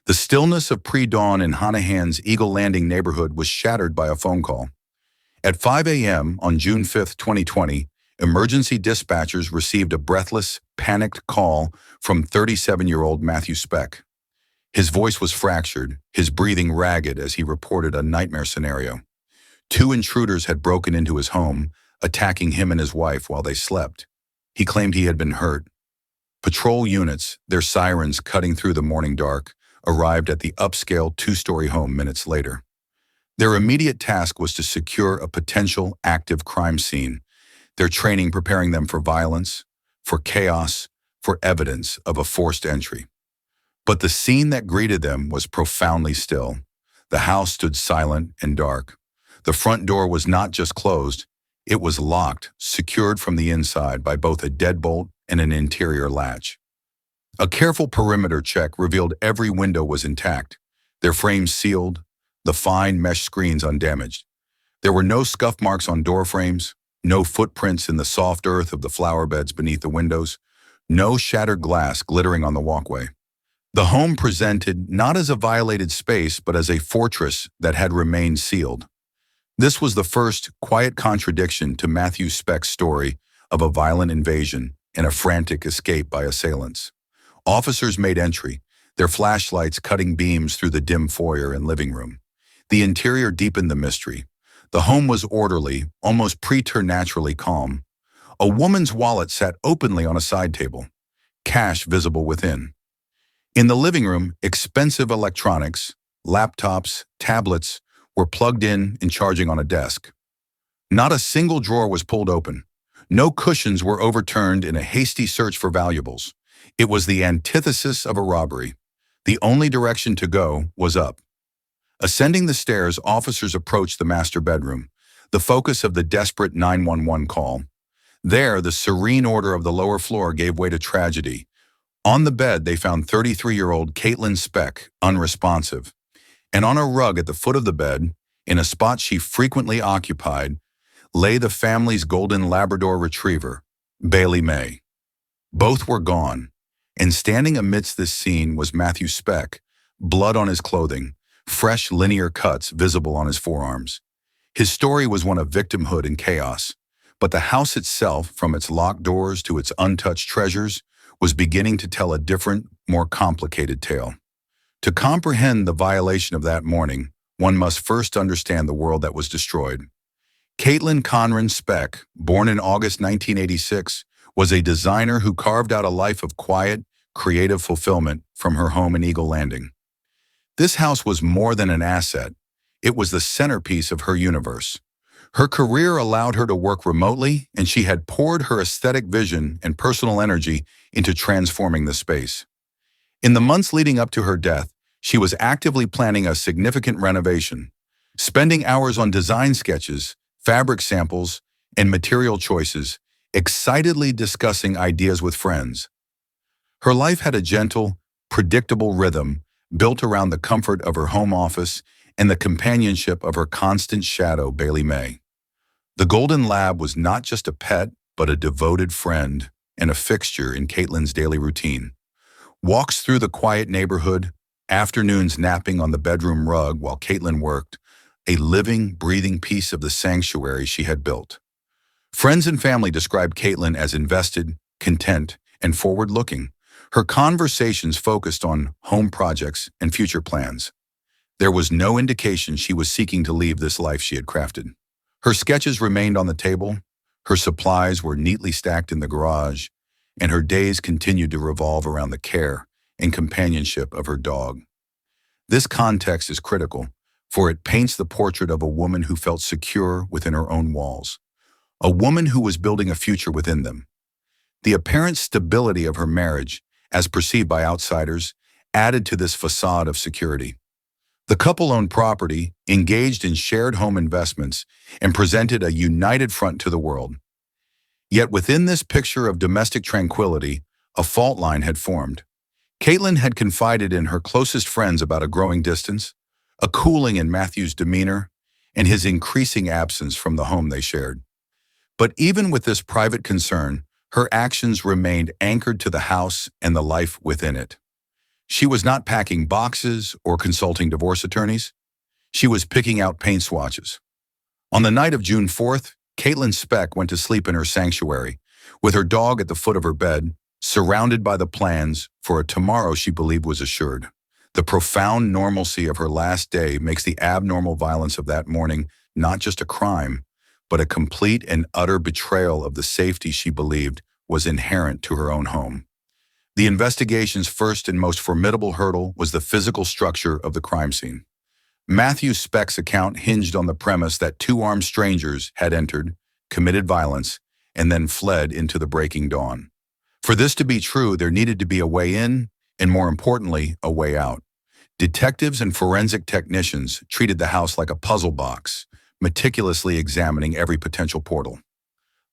The stillness of pre-dawn in Hanahan's Eagle Landing neighborhood was shattered by a phone call. At 5 a.m. on June 5, 2020, emergency dispatchers received a breathless, panicked call from 37-year-old Matthew Speck. His voice was fractured, his breathing ragged as he reported a nightmare scenario. Two intruders had broken into his home, attacking him and his wife while they slept. He claimed he had been hurt. Patrol units, their sirens cutting through the morning dark, arrived at the upscale two-story home minutes later. Their immediate task was to secure a potential active crime scene, their training preparing them for violence, for chaos, for evidence of a forced entry. But the scene that greeted them was profoundly still. The house stood silent and dark. The front door was not just closed, it was locked, secured from the inside by both a deadbolt and an interior latch. A careful perimeter check revealed every window was intact, their frames sealed, the fine mesh screens undamaged. There were no scuff marks on door frames, no footprints in the soft earth of the flower beds beneath the windows, no shattered glass glittering on the walkway. The home presented not as a violated space, but as a fortress that had remained sealed. This was the first quiet contradiction to Matthew Speck's story of a violent invasion and a frantic escape by assailants. Officers made entry, their flashlights cutting beams through the dim foyer and living room. The interior deepened the mystery. The home was orderly, almost preternaturally calm. A woman's wallet sat openly on a side table, cash visible within. In the living room, expensive electronics, laptops, tablets, were plugged in and charging on a desk. Not a single drawer was pulled open. No cushions were overturned in a hasty search for valuables. It was the antithesis of a robbery. The only direction to go was up. Ascending the stairs, officers approached the master bedroom, the focus of the desperate 911 call. There, the serene order of the lower floor gave way to tragedy. On the bed, they found 33-year-old Caitlyn Speck, unresponsive. And on a rug at the foot of the bed, in a spot she frequently occupied, lay the family's golden Labrador retriever, Bailey May. Both were gone, and standing amidst this scene was Matthew Speck, blood on his clothing, fresh linear cuts visible on his forearms. His story was one of victimhood and chaos, but the house itself, from its locked doors to its untouched treasures, was beginning to tell a different, more complicated tale. To comprehend the violation of that morning, one must first understand the world that was destroyed. Caitlyn Speck, born in August 1986, was a designer who carved out a life of quiet, creative fulfillment from her home in Eagle Landing. This house was more than an asset. It was the centerpiece of her universe. Her career allowed her to work remotely, and she had poured her aesthetic vision and personal energy into transforming the space. In the months leading up to her death, she was actively planning a significant renovation, spending hours on design sketches, fabric samples, and material choices, excitedly discussing ideas with friends. Her life had a gentle, predictable rhythm built around the comfort of her home office and the companionship of her constant shadow, Bailey May. The Golden Lab was not just a pet, but a devoted friend and a fixture in Caitlyn's daily routine. Walks through the quiet neighborhood, afternoons napping on the bedroom rug while Caitlyn worked, a living, breathing piece of the sanctuary she had built. Friends and family described Caitlyn as invested, content, and forward-looking. Her conversations focused on home projects and future plans. There was no indication she was seeking to leave this life she had crafted. Her sketches remained on the table, her supplies were neatly stacked in the garage, and her days continued to revolve around the care and companionship of her dog. This context is critical, for it paints the portrait of a woman who felt secure within her own walls, a woman who was building a future within them. The apparent stability of her marriage, as perceived by outsiders, added to this facade of security. The couple owned property, engaged in shared home investments, and presented a united front to the world. Yet within this picture of domestic tranquility, a fault line had formed. Caitlyn had confided in her closest friends about a growing distance, a cooling in Matthew's demeanor, and his increasing absence from the home they shared. But even with this private concern, her actions remained anchored to the house and the life within it. She was not packing boxes or consulting divorce attorneys. She was picking out paint swatches. On the night of June 4th, Caitlyn Speck went to sleep in her sanctuary, with her dog at the foot of her bed, surrounded by the plans for a tomorrow she believed was assured. The profound normalcy of her last day makes the abnormal violence of that morning not just a crime, but a complete and utter betrayal of the safety she believed was inherent to her own home. The investigation's first and most formidable hurdle was the physical structure of the crime scene. Matthew Speck's account hinged on the premise that two armed strangers had entered, committed violence, and then fled into the breaking dawn. For this to be true, there needed to be a way in, and more importantly, a way out. Detectives and forensic technicians treated the house like a puzzle box, meticulously examining every potential portal.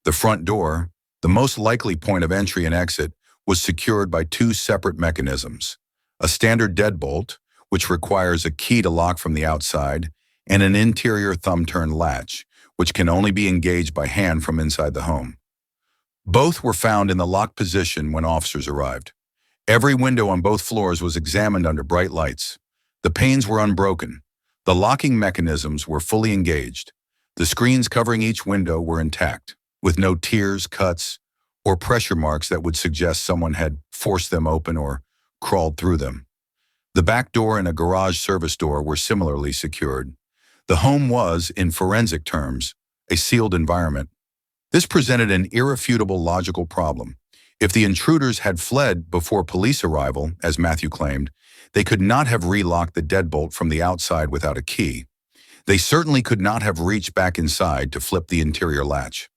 The front door, the most likely point of entry and exit, was secured by two separate mechanisms: a standard deadbolt, which requires a key to lock from the outside, and an interior thumb-turn latch, which can only be engaged by hand from inside the home. Both were found in the locked position when officers arrived. Every window on both floors was examined under bright lights. The panes were unbroken. The locking mechanisms were fully engaged. The screens covering each window were intact, with no tears, cuts, or pressure marks that would suggest someone had forced them open or crawled through them. The back door and a garage service door were similarly secured. The home was, in forensic terms, a sealed environment. This presented an irrefutable logical problem. If the intruders had fled before police arrival, as Matthew claimed, they could not have relocked the deadbolt from the outside without a key. They certainly could not have reached back inside to flip the interior latch.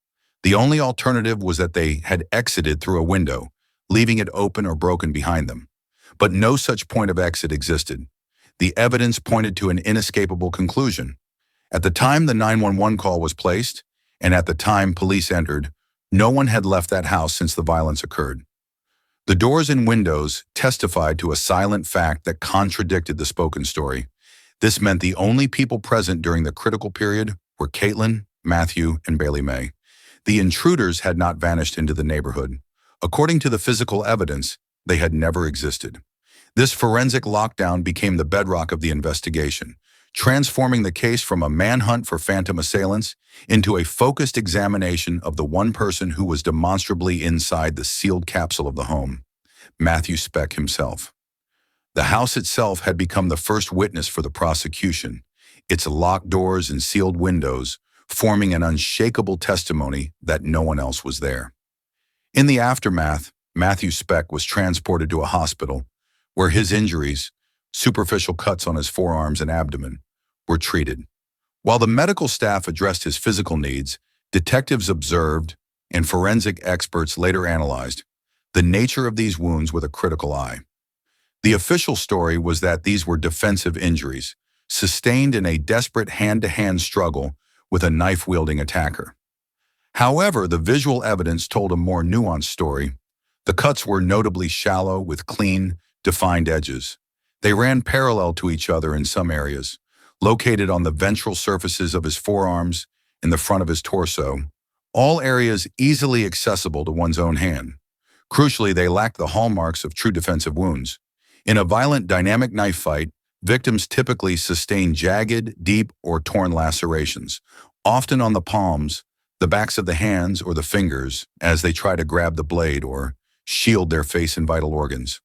The only alternative was that they had exited through a window, leaving it open or broken behind them. But no such point of exit existed. The evidence pointed to an inescapable conclusion. At the time the 911 call was placed, and at the time police entered, no one had left that house since the violence occurred. The doors and windows testified to a silent fact that contradicted the spoken story. This meant the only people present during the critical period were Caitlyn, Matthew, and Bailey May. The intruders had not vanished into the neighborhood. According to the physical evidence, they had never existed. This forensic lockdown became the bedrock of the investigation, transforming the case from a manhunt for phantom assailants into a focused examination of the one person who was demonstrably inside the sealed capsule of the home: Matthew Speck himself. The house itself had become the first witness for the prosecution, its locked doors and sealed windows forming an unshakable testimony that no one else was there. In the aftermath, Matthew Speck was transported to a hospital where his injuries, superficial cuts on his forearms and abdomen, were treated. While the medical staff addressed his physical needs, detectives observed, and forensic experts later analyzed, the nature of these wounds with a critical eye. The official story was that these were defensive injuries, sustained in a desperate hand-to-hand struggle with a knife-wielding attacker. However, the visual evidence told a more nuanced story. The cuts were notably shallow with clean, defined edges. They ran parallel to each other in some areas, located on the ventral surfaces of his forearms and the front of his torso, all areas easily accessible to one's own hand. Crucially, they lacked the hallmarks of true defensive wounds. In a violent, dynamic knife fight, victims typically sustain jagged, deep, or torn lacerations, often on the palms, the backs of the hands, or the fingers, as they try to grab the blade or shield their face and vital organs.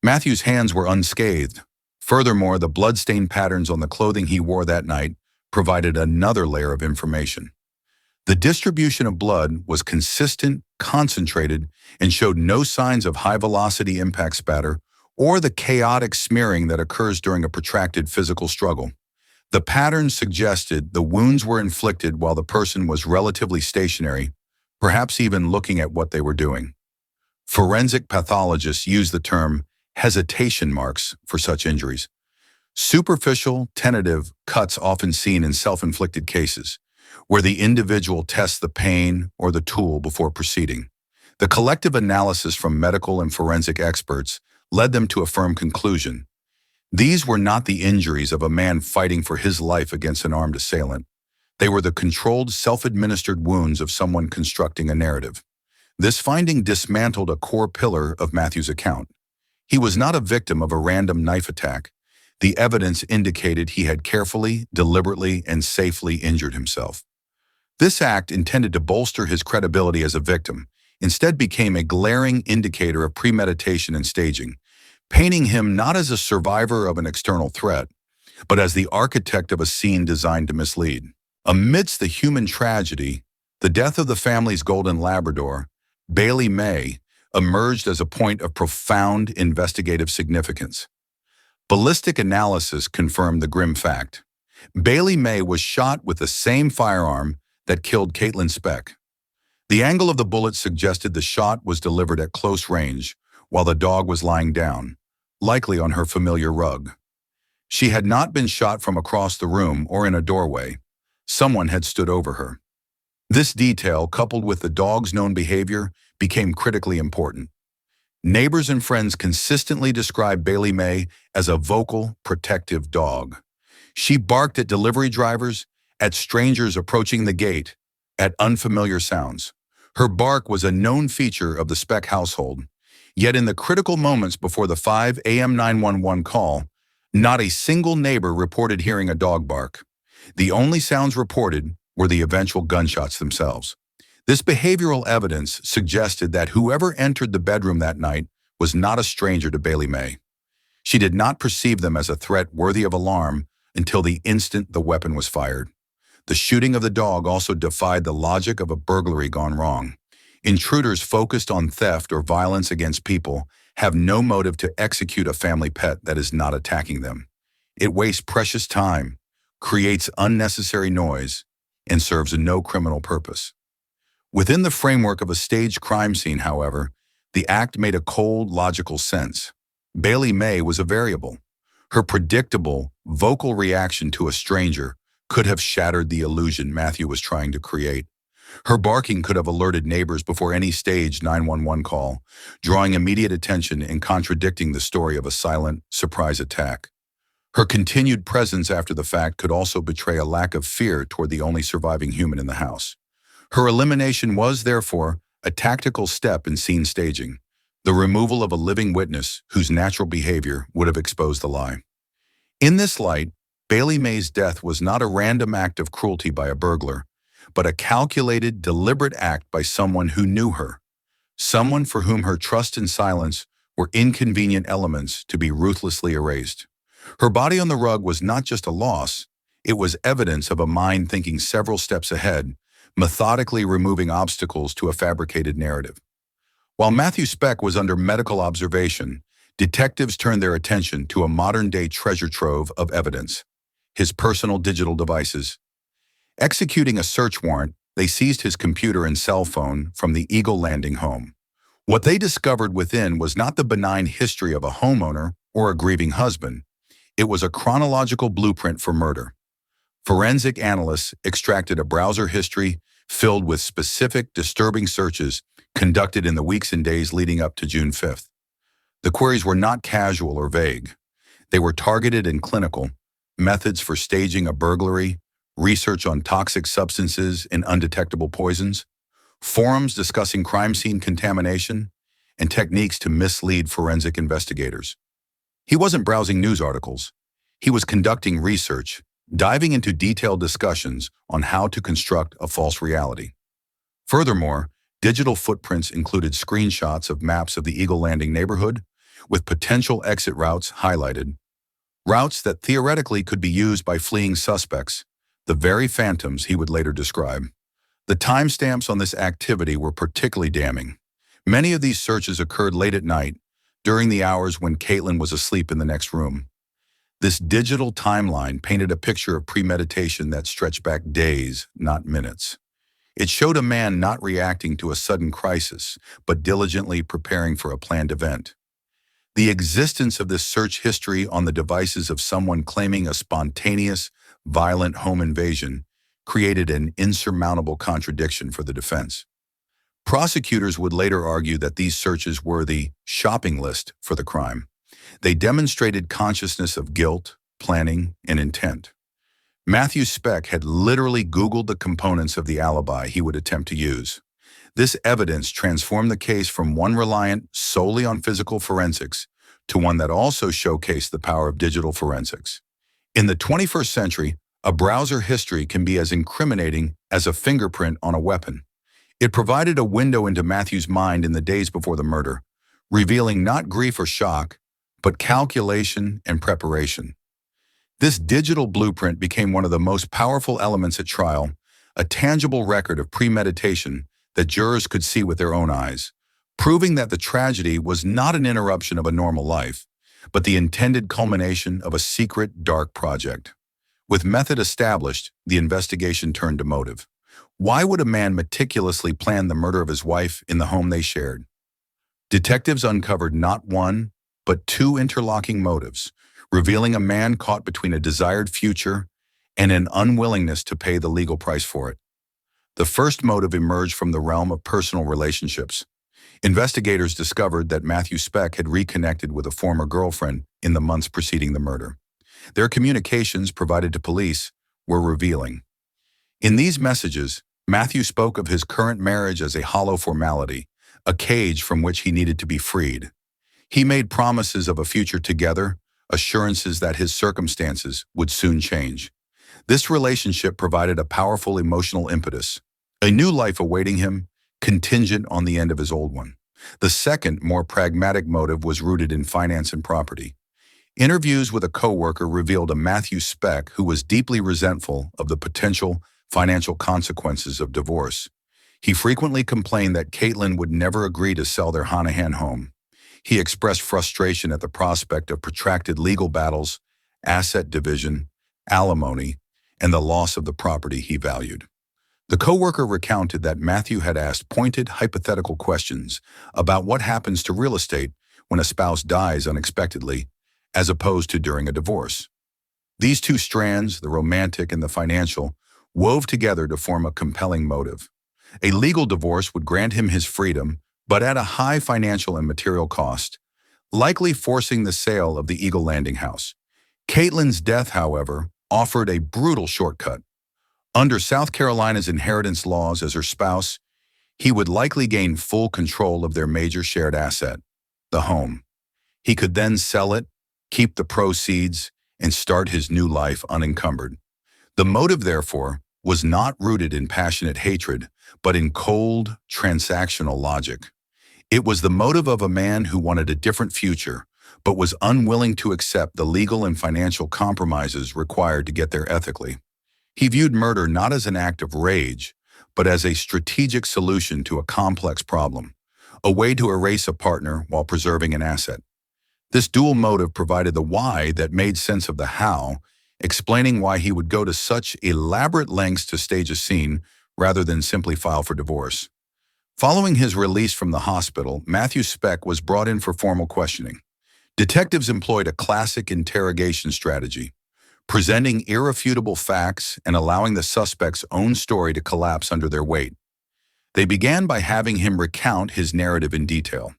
Matthew's hands were unscathed. Furthermore, the blood-stained patterns on the clothing he wore that night provided another layer of information. The distribution of blood was consistent, concentrated, and showed no signs of high-velocity impact spatter or the chaotic smearing that occurs during a protracted physical struggle. The patterns suggested the wounds were inflicted while the person was relatively stationary, perhaps even looking at what they were doing. Forensic pathologists use the term hesitation marks for such injuries. Superficial, tentative cuts often seen in self-inflicted cases, where the individual tests the pain or the tool before proceeding. The collective analysis from medical and forensic experts led them to a firm conclusion. These were not the injuries of a man fighting for his life against an armed assailant. They were the controlled, self-administered wounds of someone constructing a narrative. This finding dismantled a core pillar of Matthew's account. He was not a victim of a random knife attack. The evidence indicated he had carefully, deliberately, and safely injured himself. This act, intended to bolster his credibility as a victim, instead became a glaring indicator of premeditation and staging, painting him not as a survivor of an external threat, but as the architect of a scene designed to mislead. Amidst the human tragedy, the death of the family's golden labrador, Bailey May, emerged as a point of profound investigative significance. Ballistic analysis confirmed the grim fact. Bailey May was shot with the same firearm that killed Caitlyn Speck. The angle of the bullet suggested the shot was delivered at close range, while the dog was lying down, likely on her familiar rug. She had not been shot from across the room or in a doorway. Someone had stood over her. This detail, coupled with the dog's known behavior, became critically important. Neighbors and friends consistently described Bailey May as a vocal, protective dog. She barked at delivery drivers, at strangers approaching the gate, at unfamiliar sounds. Her bark was a known feature of the Speck household. Yet in the critical moments before the 5 a.m. 911 call, not a single neighbor reported hearing a dog bark. The only sounds reported were the eventual gunshots themselves. This behavioral evidence suggested that whoever entered the bedroom that night was not a stranger to Bailey May. She did not perceive them as a threat worthy of alarm until the instant the weapon was fired. The shooting of the dog also defied the logic of a burglary gone wrong. Intruders focused on theft or violence against people have no motive to execute a family pet that is not attacking them. It wastes precious time, creates unnecessary noise, and serves no criminal purpose. Within the framework of a staged crime scene, however, the act made a cold, logical sense. Bailey May was a variable. Her predictable, vocal reaction to a stranger could have shattered the illusion Matthew was trying to create. Her barking could have alerted neighbors before any staged 911 call, drawing immediate attention and contradicting the story of a silent, surprise attack. Her continued presence after the fact could also betray a lack of fear toward the only surviving human in the house. Her elimination was, therefore, a tactical step in scene staging, the removal of a living witness whose natural behavior would have exposed the lie. In this light, Bailey May's death was not a random act of cruelty by a burglar, but a calculated, deliberate act by someone who knew her, someone for whom her trust and silence were inconvenient elements to be ruthlessly erased. Her body on the rug was not just a loss, it was evidence of a mind thinking several steps ahead, methodically removing obstacles to a fabricated narrative. While Matthew Speck was under medical observation, detectives turned their attention to a modern-day treasure trove of evidence, his personal digital devices. Executing a search warrant, they seized his computer and cell phone from the Eagle Landing home. What they discovered within was not the benign history of a homeowner or a grieving husband. It was a chronological blueprint for murder. Forensic analysts extracted a browser history filled with specific, disturbing searches conducted in the weeks and days leading up to June 5th. The queries were not casual or vague. They were targeted and clinical: methods for staging a burglary, research on toxic substances and undetectable poisons, forums discussing crime scene contamination, and techniques to mislead forensic investigators. He wasn't browsing news articles. He was conducting research, diving into detailed discussions on how to construct a false reality. Furthermore, digital footprints included screenshots of maps of the Eagle Landing neighborhood, with potential exit routes highlighted, routes that theoretically could be used by fleeing suspects, the very phantoms he would later describe. The timestamps on this activity were particularly damning. Many of these searches occurred late at night, during the hours when Caitlyn was asleep in the next room. This digital timeline painted a picture of premeditation that stretched back days, not minutes. It showed a man not reacting to a sudden crisis, but diligently preparing for a planned event. The existence of this search history on the devices of someone claiming a spontaneous, violent home invasion created an insurmountable contradiction for the defense. Prosecutors would later argue that these searches were the shopping list for the crime. They demonstrated consciousness of guilt, planning, and intent. Matthew Speck had literally Googled the components of the alibi he would attempt to use. This evidence transformed the case from one reliant solely on physical forensics to one that also showcased the power of digital forensics. In the 21st century, a browser history can be as incriminating as a fingerprint on a weapon. It provided a window into Matthew's mind in the days before the murder, revealing not grief or shock, but calculation and preparation. This digital blueprint became one of the most powerful elements at trial, a tangible record of premeditation that jurors could see with their own eyes, proving that the tragedy was not an interruption of a normal life, but the intended culmination of a secret, dark project. With method established, the investigation turned to motive. Why would a man meticulously plan the murder of his wife in the home they shared? Detectives uncovered not one, but two interlocking motives, revealing a man caught between a desired future and an unwillingness to pay the legal price for it. The first motive emerged from the realm of personal relationships. Investigators discovered that Matthew Speck had reconnected with a former girlfriend in the months preceding the murder. Their communications provided to police were revealing. In these messages, Matthew spoke of his current marriage as a hollow formality, a cage from which he needed to be freed. He made promises of a future together, assurances that his circumstances would soon change. This relationship provided a powerful emotional impetus, a new life awaiting him, contingent on the end of his old one. The second, more pragmatic motive was rooted in finance and property. Interviews with a coworker revealed a Matthew Speck who was deeply resentful of the potential financial consequences of divorce. He frequently complained that Caitlyn would never agree to sell their Hanahan home. He expressed frustration at the prospect of protracted legal battles, asset division, alimony, and the loss of the property he valued. The coworker recounted that Matthew had asked pointed, hypothetical questions about what happens to real estate when a spouse dies unexpectedly, as opposed to during a divorce. These two strands, the romantic and the financial, wove together to form a compelling motive. A legal divorce would grant him his freedom, but at a high financial and material cost, likely forcing the sale of the Eagle Landing house. Caitlyn's death, however, offered a brutal shortcut. Under South Carolina's inheritance laws as her spouse, he would likely gain full control of their major shared asset, the home. He could then sell it, keep the proceeds, and start his new life unencumbered. The motive, therefore, was not rooted in passionate hatred, but in cold, transactional logic. It was the motive of a man who wanted a different future, but was unwilling to accept the legal and financial compromises required to get there ethically. He viewed murder not as an act of rage, but as a strategic solution to a complex problem, a way to erase a partner while preserving an asset. This dual motive provided the why that made sense of the how, explaining why he would go to such elaborate lengths to stage a scene rather than simply file for divorce. Following his release from the hospital, Matthew Speck was brought in for formal questioning. Detectives employed a classic interrogation strategy, presenting irrefutable facts and allowing the suspect's own story to collapse under their weight. They began by having him recount his narrative in detail.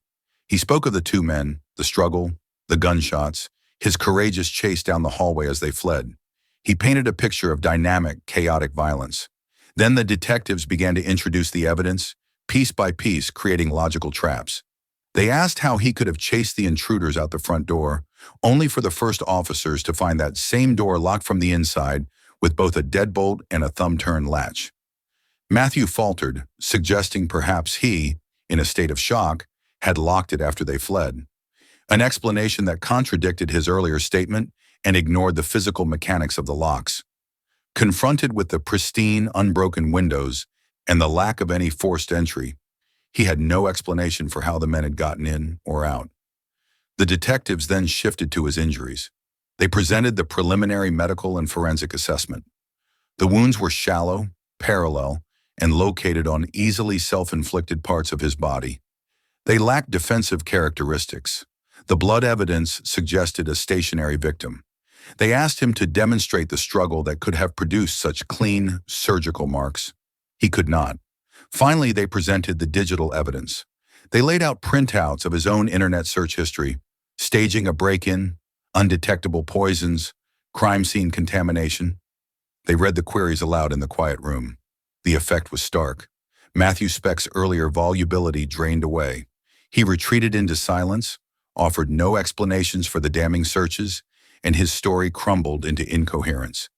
He spoke of the two men, the struggle, the gunshots, his courageous chase down the hallway as they fled. He painted a picture of dynamic, chaotic violence. Then the detectives began to introduce the evidence, piece by piece, creating logical traps. They asked how he could have chased the intruders out the front door, only for the first officers to find that same door locked from the inside with both a deadbolt and a thumb-turn latch. Matthew faltered, suggesting perhaps he, in a state of shock, had locked it after they fled. An explanation that contradicted his earlier statement and ignored the physical mechanics of the locks. Confronted with the pristine, unbroken windows and the lack of any forced entry, he had no explanation for how the men had gotten in or out. The detectives then shifted to his injuries. They presented the preliminary medical and forensic assessment. The wounds were shallow, parallel, and located on easily self-inflicted parts of his body. They lacked defensive characteristics. The blood evidence suggested a stationary victim. They asked him to demonstrate the struggle that could have produced such clean, surgical marks. He could not. Finally, they presented the digital evidence. They laid out printouts of his own internet search history, staging a break-in, undetectable poisons, crime scene contamination. They read the queries aloud in the quiet room. The effect was stark. Matthew Speck's earlier volubility drained away. He retreated into silence, offered no explanations for the damning searches, and his story crumbled into incoherence.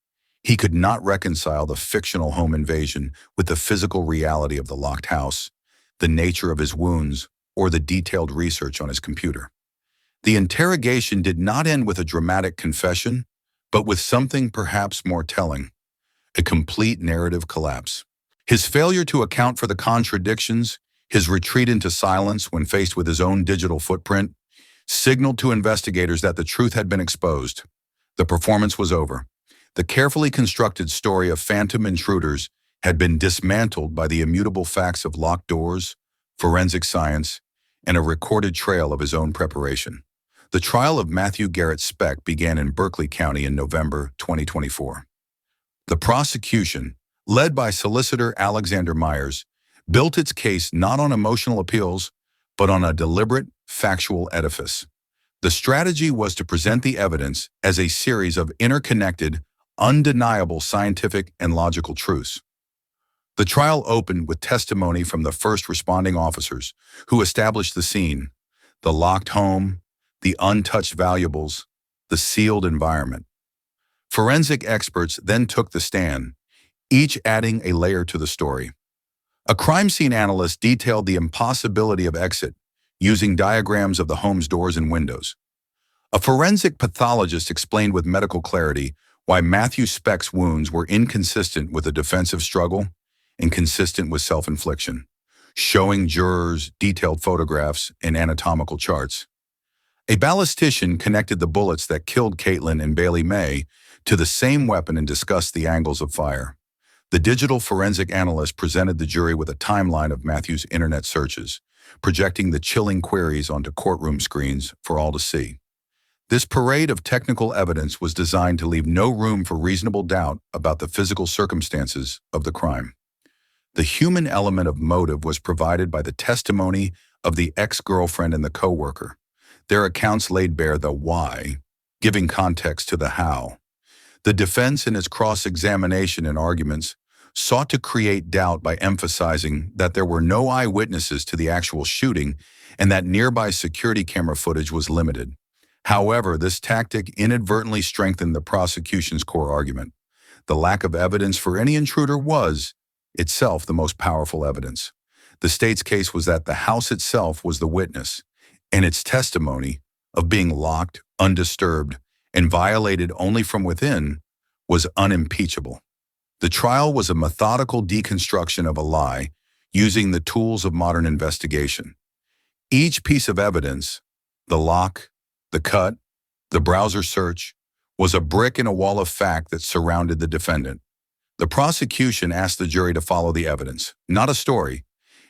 He could not reconcile the fictional home invasion with the physical reality of the locked house, the nature of his wounds, or the detailed research on his computer. The interrogation did not end with a dramatic confession, but with something perhaps more telling: a complete narrative collapse. His failure to account for the contradictions, his retreat into silence when faced with his own digital footprint, signaled to investigators that the truth had been exposed. The performance was over. The carefully constructed story of phantom intruders had been dismantled by the immutable facts of locked doors, forensic science, and a recorded trail of his own preparation. The trial of Matthew Garrett Speck began in Berkeley County in November 2024. The prosecution, led by solicitor Alexander Myers, built its case not on emotional appeals, but on a deliberate, factual edifice. The strategy was to present the evidence as a series of interconnected, undeniable scientific and logical truths. The trial opened with testimony from the first responding officers who established the scene: the locked home, the untouched valuables, the sealed environment. Forensic experts then took the stand, each adding a layer to the story. A crime scene analyst detailed the impossibility of exit, using diagrams of the home's doors and windows. A forensic pathologist explained with medical clarity why Matthew Speck's wounds were inconsistent with a defensive struggle and consistent with self-infliction, showing jurors detailed photographs and anatomical charts. A ballistician connected the bullets that killed Caitlyn and Bailey May to the same weapon and discussed the angles of fire. The digital forensic analyst presented the jury with a timeline of Matthew's internet searches, projecting the chilling queries onto courtroom screens for all to see. This parade of technical evidence was designed to leave no room for reasonable doubt about the physical circumstances of the crime. The human element of motive was provided by the testimony of the ex-girlfriend and the co-worker. Their accounts laid bare the why, giving context to the how. The defense in its cross-examination and arguments sought to create doubt by emphasizing that there were no eyewitnesses to the actual shooting and that nearby security camera footage was limited. However, this tactic inadvertently strengthened the prosecution's core argument. The lack of evidence for any intruder was, itself, the most powerful evidence. The state's case was that the house itself was the witness, and its testimony of being locked, undisturbed, and violated only from within was unimpeachable. The trial was a methodical deconstruction of a lie using the tools of modern investigation. Each piece of evidence, the lock, the cut, the browser search, was a brick in a wall of fact that surrounded the defendant. The prosecution asked the jury to follow the evidence, not a story,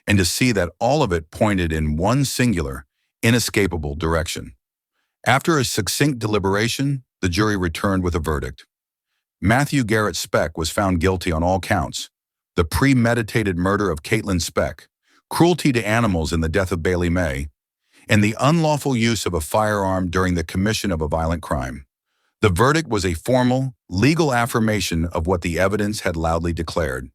and to see that all of it pointed in one singular, inescapable direction. After a succinct deliberation, the jury returned with a verdict. Matthew Garrett Speck was found guilty on all counts: the premeditated murder of Caitlyn Speck, cruelty to animals in the death of Bailey May, and the unlawful use of a firearm during the commission of a violent crime. The verdict was a formal, legal affirmation of what the evidence had loudly declared.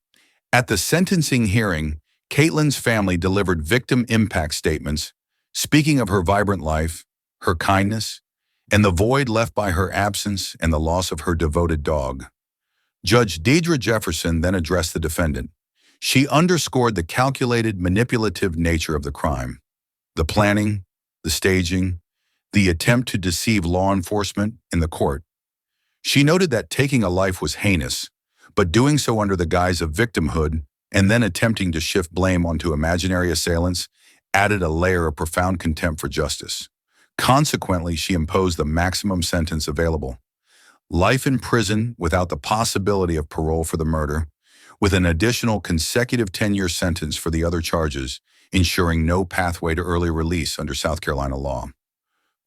At the sentencing hearing, Caitlyn's family delivered victim impact statements, speaking of her vibrant life, her kindness, and the void left by her absence and the loss of her devoted dog. Judge Deidre Jefferson then addressed the defendant. She underscored the calculated, manipulative nature of the crime: the planning, the staging, the attempt to deceive law enforcement in the court. She noted that taking a life was heinous, but doing so under the guise of victimhood and then attempting to shift blame onto imaginary assailants added a layer of profound contempt for justice. Consequently, she imposed the maximum sentence available: life in prison without the possibility of parole for the murder, with an additional consecutive 10-year sentence for the other charges, ensuring no pathway to early release under South Carolina law.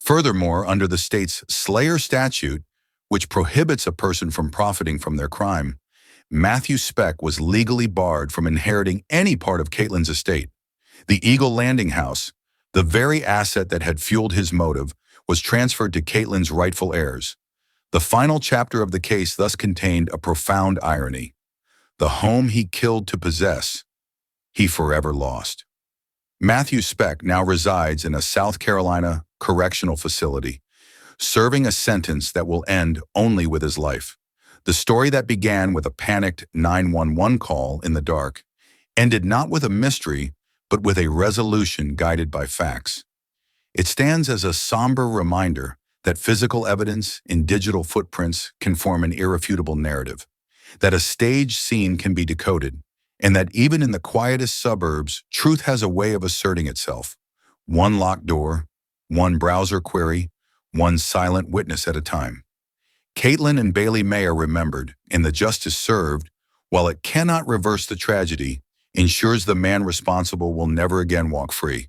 Furthermore, under the state's Slayer statute, which prohibits a person from profiting from their crime, Matthew Speck was legally barred from inheriting any part of Caitlyn's estate. The Eagle Landing House, the very asset that had fueled his motive, was transferred to Caitlyn's rightful heirs. The final chapter of the case thus contained a profound irony: the home he killed to possess, he forever lost. Matthew Speck now resides in a South Carolina correctional facility, serving a sentence that will end only with his life. The story that began with a panicked 911 call in the dark ended not with a mystery, but with a resolution guided by facts. It stands as a somber reminder that physical evidence in digital footprints can form an irrefutable narrative, that a staged scene can be decoded, and that even in the quietest suburbs, truth has a way of asserting itself. One locked door, one browser query, one silent witness at a time. Caitlyn and Bailey May are remembered, and the justice served, while it cannot reverse the tragedy, ensures the man responsible will never again walk free.